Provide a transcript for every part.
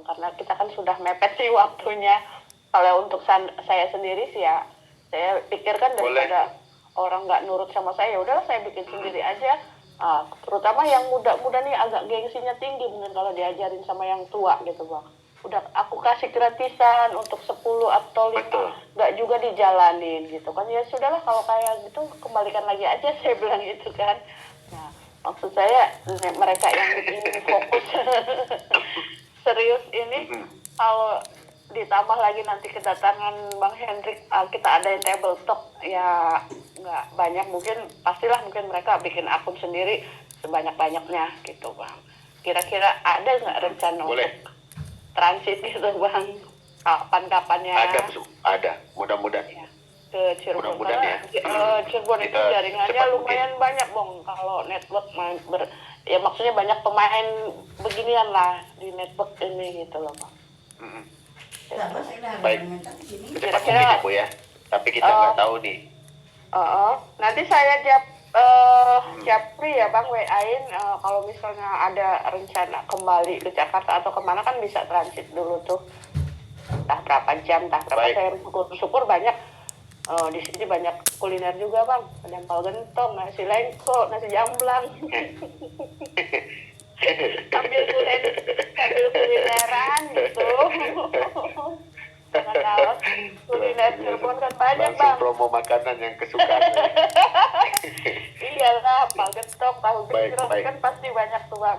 Bang, karena kita kan sudah mepet sih waktunya. Kalau untuk saya sendiri sih ya, saya pikirkan daripada orang nggak nurut sama saya, udahlah saya bikin sendiri aja. Terutama yang muda-muda nih agak gengsinya tinggi mungkin kalau diajarin sama yang tua gitu Bang. Udah aku kasih gratisan untuk 10 atau 5, nggak juga dijalanin gitu kan. Ya sudahlah kalau kayak gitu kembalikan lagi aja saya bilang gitu kan. Nah, maksud saya mereka yang ingin fokus serius ini, kalau ditambah lagi nanti kedatangan Bang Hendrik, kita adain table talk ya, nggak banyak mungkin, pastilah mungkin mereka bikin akun sendiri sebanyak-banyaknya gitu Bang. Kira-kira ada nggak rencana untuk transit gitu Bang, kapan-kapannya? Ada, mudah-mudahan ya, ke Cirebon, karena Cirebon itu jaringannya lumayan banyak Bang, kalau network ya maksudnya banyak pemain beginian lah di network ini gitu loh Bang. Baik, kira-kira Bu ya, tapi kita nggak tahu nih. Nanti saya Japri ya Bang, WA-in kalau misalnya ada rencana kembali ke Jakarta atau kemana kan bisa transit dulu tuh, entah berapa jam, entah berapa. Baik. Saya syukur banyak di sini banyak kuliner juga Bang, ada empal gentong, nasi lengko, nasi jamblang. sambil kulineran gitu. Jangan kalah, kuliner Cirebon kan banyak Bang. Promo makanan yang kesukaan. Iyalah, empal gentong, tahu gejrot kan pasti banyak tuh Bang.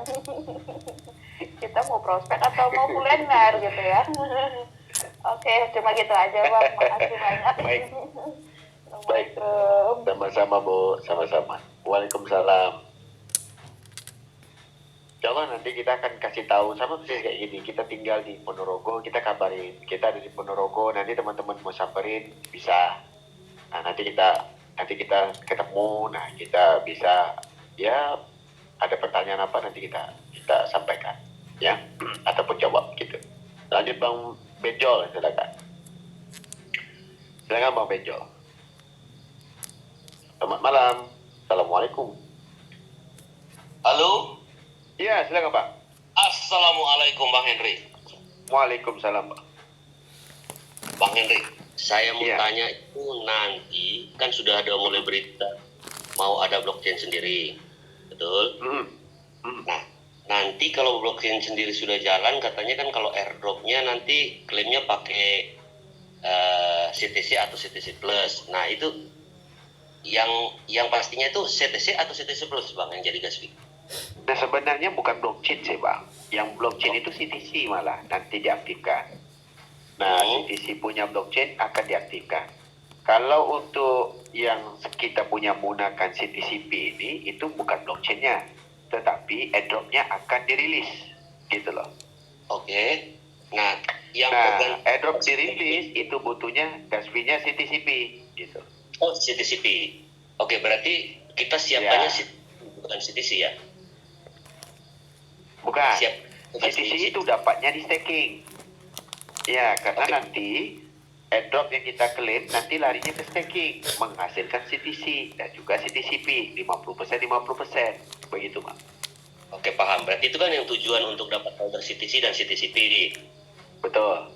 Kita mau prospek atau mau kuliner gitu ya. Oke, cuma gitu aja Bang, makasih banyak. Baik, sama-sama Bu, sama-sama. Waalaikumsalam. Coba nanti kita akan kasih tahu sama persis kayak gini. Kita tinggal di Ponorogo, kita kabarin. Kita ada di Ponorogo, nanti teman-teman mau samperin bisa. Nah, nanti kita ketemu. Nah, kita bisa ya ada pertanyaan apa nanti kita sampaikan ya, ataupun jawab gitu. Lanjut Bang Benjol, silakan. Silakan Bang Benjol. Selamat malam. Assalamualaikum. Halo? Iya, silakan Pak. Assalamualaikum Bang Henry. Waalaikumsalam Pak. Bang Henry, saya mau tanya itu nanti kan sudah ada mulai berita mau ada blockchain sendiri, betul? Nah, nanti kalau blockchain sendiri sudah jalan, katanya kan kalau airdropnya nanti klaimnya pakai CTC atau CTC Plus. Nah itu yang pastinya itu CTC atau CTC Plus Bang yang jadi gas fee. Nah sebenarnya bukan blockchain sih Bang. Yang blockchain itu CTC malah nanti diaktifkan. Nah CTC punya blockchain akan diaktifkan. Kalau untuk yang kita punya menggunakan CTCP ini, itu bukan blockchainnya, tetapi airdropnya akan dirilis gitu loh. Oke. Nah yang airdrop dirilis itu butuhnya gas fee-nya CTCP gitu. Oh CTCP. Oke, berarti kita siapkannya bukan CTC ya? Bukan. CTC itu dapatnya di staking. Ya, karena nanti airdrop yang kita klaim nanti larinya ke staking, menghasilkan CTC dan juga CTCP 50%. Begitu, Pak. Oke, paham. Berarti itu kan yang tujuan untuk dapat holder CTC dan CTCP. Betul.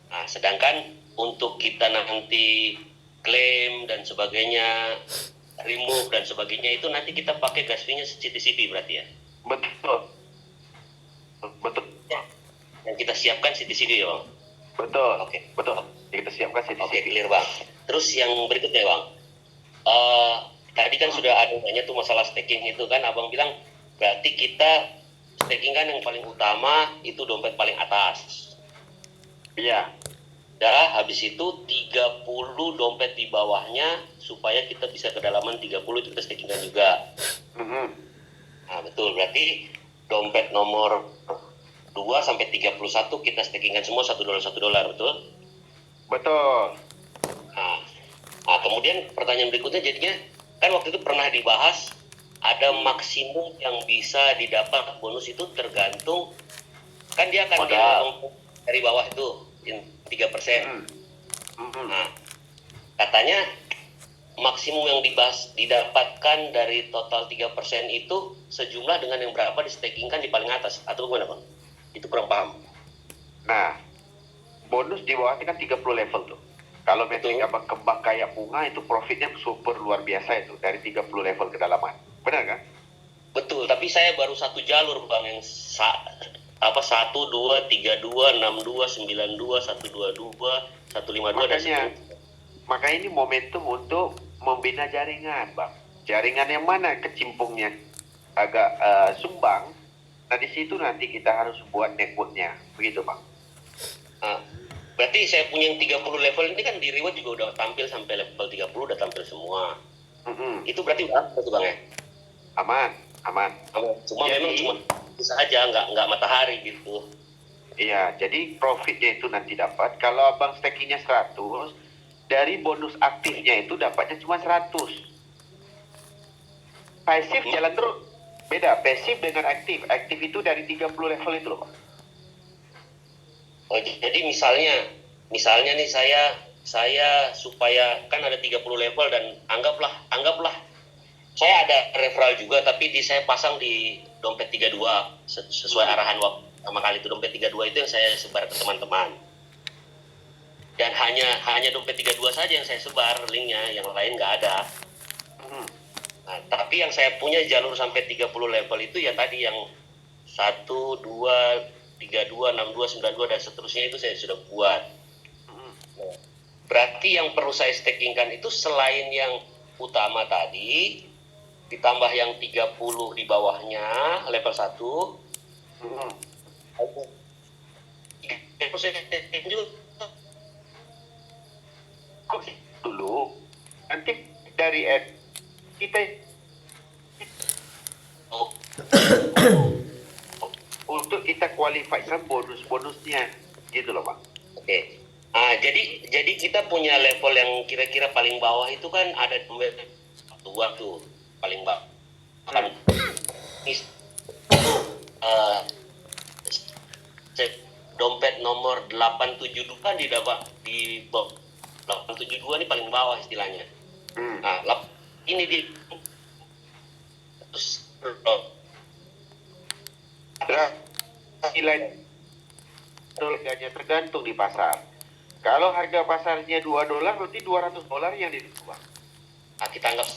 Nah, sedangkan untuk kita nanti klaim dan sebagainya, remove dan sebagainya itu nanti kita pakai gas fee-nya CTCP berarti ya? Betul. Ya. Yang kita siapkan CTCP ya Bang? Betul. Oke. Betul. Kita siapkan CTCP. Oke, clear Bang. Terus yang berikutnya Bang, tadi kan sudah ada banyak tuh masalah staking itu kan, Abang bilang berarti kita staking kan yang paling utama itu dompet paling atas. Iya. Dah habis itu 30 dompet di bawahnya supaya kita bisa kedalaman 30 itu kita stakingkan juga. Nah betul, berarti dompet nomor 2 sampai 31 kita stakingkan semua $1, betul? Betul. Nah kemudian pertanyaan berikutnya jadinya kan waktu itu pernah dibahas ada maksimum yang bisa didapat bonus itu tergantung kan dia akan dari bawah itu 3%. Nah, katanya maksimum yang didapatkan dari total 3% itu sejumlah dengan yang berapa di stakingkan di paling atas atau gimana Bang? Itu kurang paham. Nah, bonus di bawahnya kan 30 level tuh. Kalau metrik Betul. abang kembang kayak bunga itu profitnya super luar biasa itu dari 30 level kedalaman. Benar kan? Betul, tapi saya baru satu jalur bang yang 1, 2, 3, 2, 6, 2, 9, 2, 1, 2, 2, 1, 5, 2 dan Makanya ini momentum untuk membina jaringan, Bang. Jaringan yang mana kecimpungnya agak sumbang. Nah, di situ nanti kita harus buat networknya. Begitu, Bang. Berarti saya punya yang 30 level ini kan di reward juga udah tampil sampai level 30 udah tampil semua. Itu berarti berapa tuh bang ya? Aman. Cuma Jadi, memang cuma bisa aja nggak matahari gitu. Iya, jadi profitnya itu nanti dapat. Kalau abang stakingnya 100, dari bonus aktifnya itu dapatnya cuma 100. Pasif jalan terus. Beda, pasif dengan aktif. Aktif itu dari 30 level itu loh, Pak. Oh, jadi misalnya nih saya supaya kan ada 30 level dan anggaplah saya ada referral juga tapi saya pasang di dompet 32 sesuai arahan waktu pertama kali itu dompet 32 itu yang saya sebar ke teman-teman. Dan hanya dompet 32 saja yang saya sebar linknya, yang lain nggak ada. Nah, tapi yang saya punya jalur sampai 30 level itu ya tadi yang 1, 2, 3, 2, 6, 2, 9, 2 dan seterusnya itu saya sudah buat. Nah, berarti yang perlu saya stakingkan itu selain yang utama tadi ditambah yang 30 di bawahnya level 1. Dulu nanti dari kita untuk kita qualify kan bonusnya gitu loh, Pak. Oke. Jadi kita punya level yang kira-kira paling bawah itu kan ada dua tuh paling bawah. Dompet nomor 872 kan di 872 ini paling bawah istilahnya. Nah, ini di terus Harganya tergantung di pasar. Kalau harga pasarnya $2, berarti $200 yang dijual. Nah, kita anggap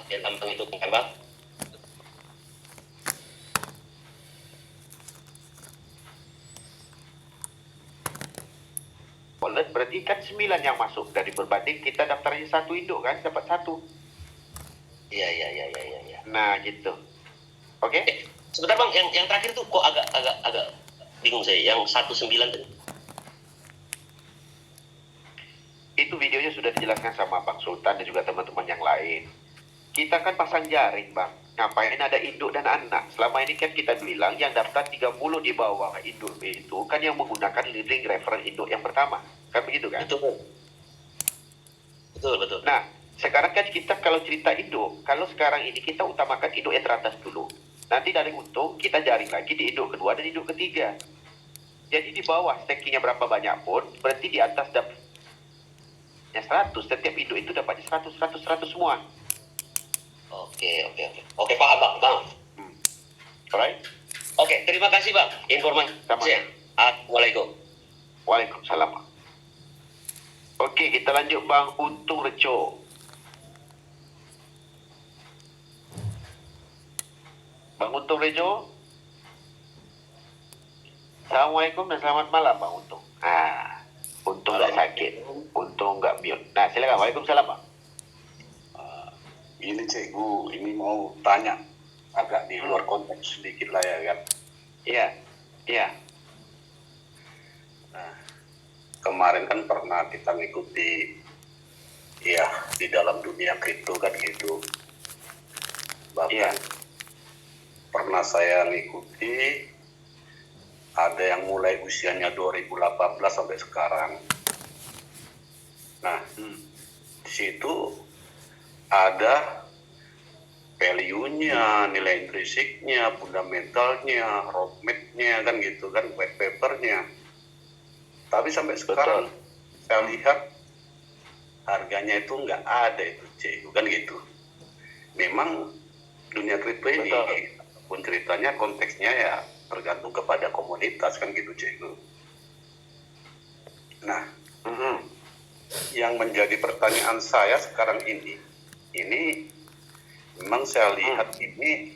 gampang itu kan bang. Berarti kan 9 yang masuk dari berbanding kita daftarnya 1 induk kan dapat 1. Iya. Nah gitu. Oke? Sebentar bang, yang terakhir tuh kok agak bingung saya. Yang 19 tadi. Itu videonya sudah dijelaskan sama Bang Sultan dan juga teman-teman yang lain. Kita kan pasang jaring, Bang. Ngapain ada induk dan anak? Selama ini kan kita bilang yang daftar 30 di bawah induk itu kan yang menggunakan link referral induk yang pertama. Kan begitu kan? Betul. Nah, sekarang kan kita kalau cerita induk, kalau sekarang ini kita utamakan induk yang teratas dulu. Nanti dari untung kita jaring lagi di induk kedua dan induk ketiga. Jadi di bawah stakingnya berapa banyak pun, berarti di atas dapatnya 100. Setiap induk itu dapatnya 100 semua. Oke, paham bang. Alright? Oke, terima kasih bang informasinya. Assalamualaikum. Waalaikumsalam. Oke, kita lanjut Bang Untung Reco. Bang Untung Reco. Assalamualaikum dan selamat malam Bang Untung. Untung nggak sakit, untung nggak mute. Nah, silakan. Waalaikumsalam Bang. Ini cikgu, ini mau tanya agak di luar konteks sedikit lah ya kan. Iya. Nah, kemarin kan pernah kita ngikuti ya di dalam dunia kripto kan gitu. Bahkan pernah saya ngikuti ada yang mulai usianya 2018 sampai sekarang. Nah, di situ ada value-nya, nilai intrinsiknya, fundamentalnya, roadmap-nya kan gitu kan, white paper-nya. Tapi sampai sekarang saya lihat harganya itu nggak ada itu cikgu kan gitu. Memang dunia kripto ini pun ceritanya konteksnya ya tergantung kepada komunitas kan gitu cikgu. Nah, yang menjadi pertanyaan saya sekarang ini memang saya lihat ini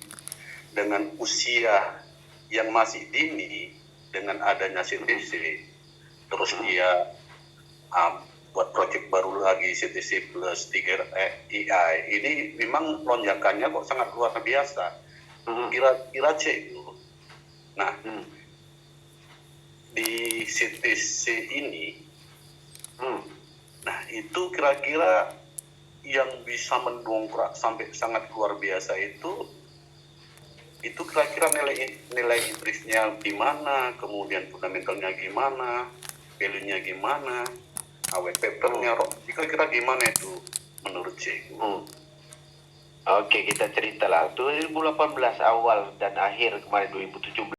dengan usia yang masih dini, dengan adanya CTC, terus dia buat proyek baru lagi CTC plus 3 AI, ini memang lonjakannya kok sangat luar biasa. Kira-kira cek. Nah, di CTC ini, nah itu kira-kira yang bisa mendongkrak sampai sangat luar biasa itu kira-kira nilai intrinsnya gimana, kemudian fundamentalnya gimana, value-nya gimana, white paper-nya, kira-kira gimana itu menurut Cik? Oke, kita cerita lah. 2018 awal dan akhir kemarin 2017.